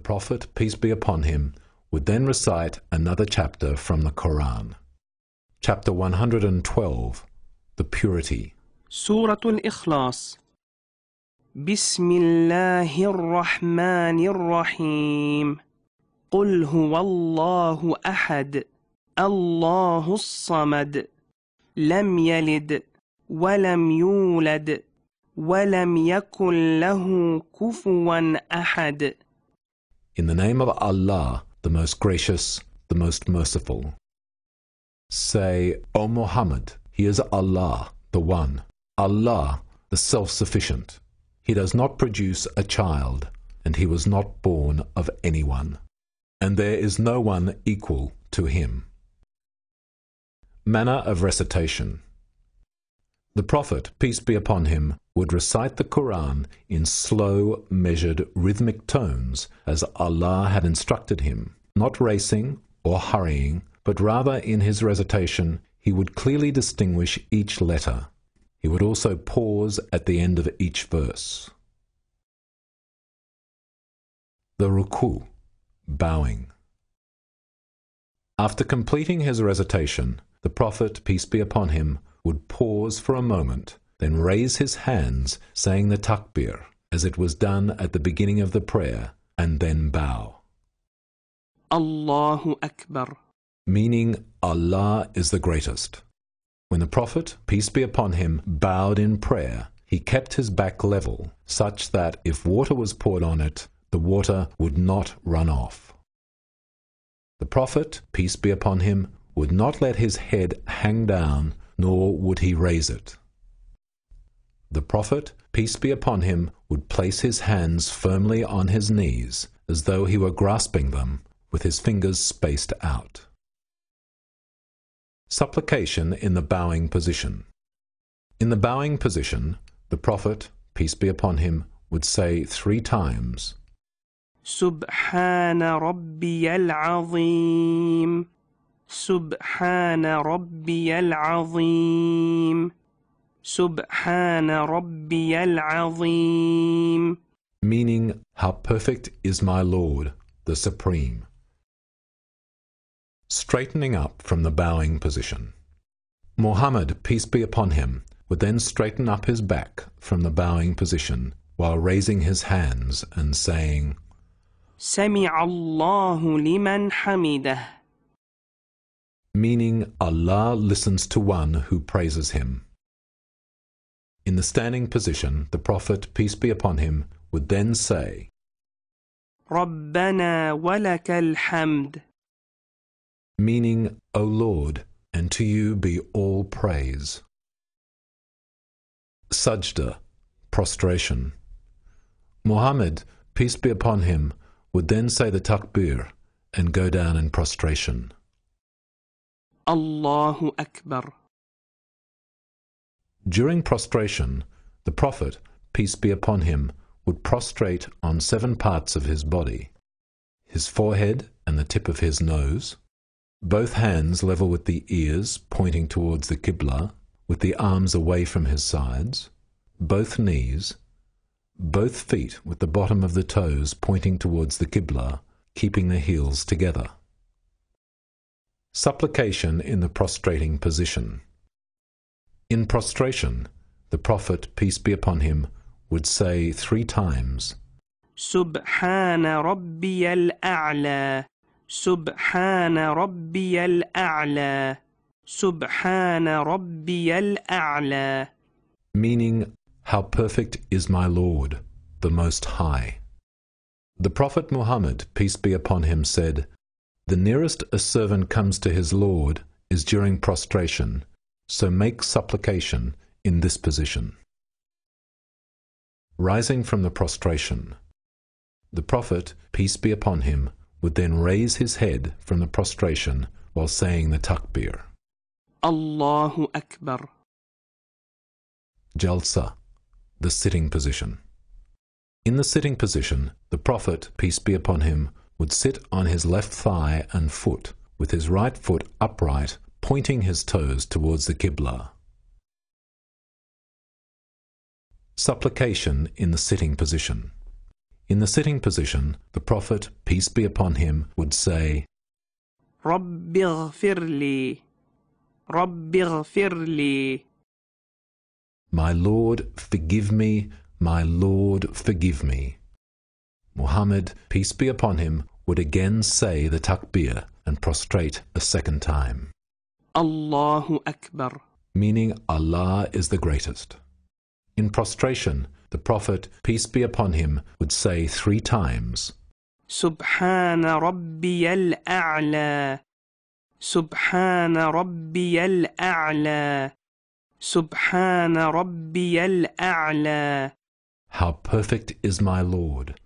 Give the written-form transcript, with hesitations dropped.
Prophet, peace be upon him, would then recite another chapter from the Quran. Chapter 112, The Purity. سورة الإخلاص. بسم الله الرحمن الرحيم. قل هو الله أحد الله الصمد لم يلد ولم يولد ولم يكن له كفوا أحد. In the name of Allah, the most gracious, the most merciful. Say, O Muhammad, He is Allah, the One, Allah, the self-sufficient. He does not produce a child, and He was not born of anyone, and there is no one equal to Him. Manner of recitation. The Prophet, peace be upon him, would recite the Quran in slow, measured, rhythmic tones as Allah had instructed him, not racing or hurrying, but rather in his recitation he would clearly distinguish each letter. He would also pause at the end of each verse. The ruku, bowing. After completing his recitation, the Prophet, peace be upon him, would pause for a moment, then raise his hands, saying the takbir, as it was done at the beginning of the prayer, and then bow. Allahu Akbar. Meaning, Allah is the greatest. When the Prophet, peace be upon him, bowed in prayer, he kept his back level, such that if water was poured on it, the water would not run off. The Prophet, peace be upon him, would not let his head hang down, nor would he raise it. The Prophet, peace be upon him, would place his hands firmly on his knees, as though he were grasping them, with his fingers spaced out. Supplication in the bowing position. In the bowing position, the Prophet, peace be upon him, would say 3 times, سبحان ربي العظيم سبحان ربي العظيم سبحان ربي العظيم. Meaning, how perfect is my Lord, the Supreme. Straightening up from the bowing position. Muhammad, peace be upon him, would then straighten up his back from the bowing position while raising his hands and saying, سمع الله لمن حمده. Meaning, Allah listens to one who praises him. In the standing position, the Prophet, peace be upon him, would then say, ربنا ولك الحمد. Meaning, O Lord, and to you be all praise. Sajda, prostration. Muhammad, peace be upon him, would then say the takbir and go down in prostration. Allahu Akbar. During prostration, the Prophet, peace be upon him, would prostrate on 7 parts of his body: his forehead and the tip of his nose, both hands level with the ears pointing towards the Qibla, with the arms away from his sides, both knees, both feet with the bottom of the toes pointing towards the Qibla, keeping the heels together. Supplication in the prostrating position. In prostration, the Prophet, peace be upon him, would say 3 times, سبحان ربي الأعلى سبحان ربي الأعلى سبحان ربي الأعلى. Meaning, how perfect is my Lord, the Most High. The Prophet Muhammad, peace be upon him, said, the nearest a servant comes to his Lord is during prostration, so make supplication in this position. Rising from the prostration, the Prophet, peace be upon him, would then raise his head from the prostration while saying the takbir. Allahu Akbar. Jalsa, the sitting position. In the sitting position, the Prophet, peace be upon him, would sit on his left thigh and foot, with his right foot upright, pointing his toes towards the Qibla. Supplication in the sitting position. In the sitting position, the Prophet, peace be upon him, would say, رب اغفر لي رب اغفر لي My Lord, forgive me, my Lord, forgive me. Muhammad, peace be upon him, would again say the takbir and prostrate a second time, الله أكبر meaning Allah is the greatest. In prostration, the Prophet, peace be upon him, would say 3 times, سبحان ربي الأعلى سبحان ربي الأعلى سبحان ربي الأعلى How perfect is my Lord!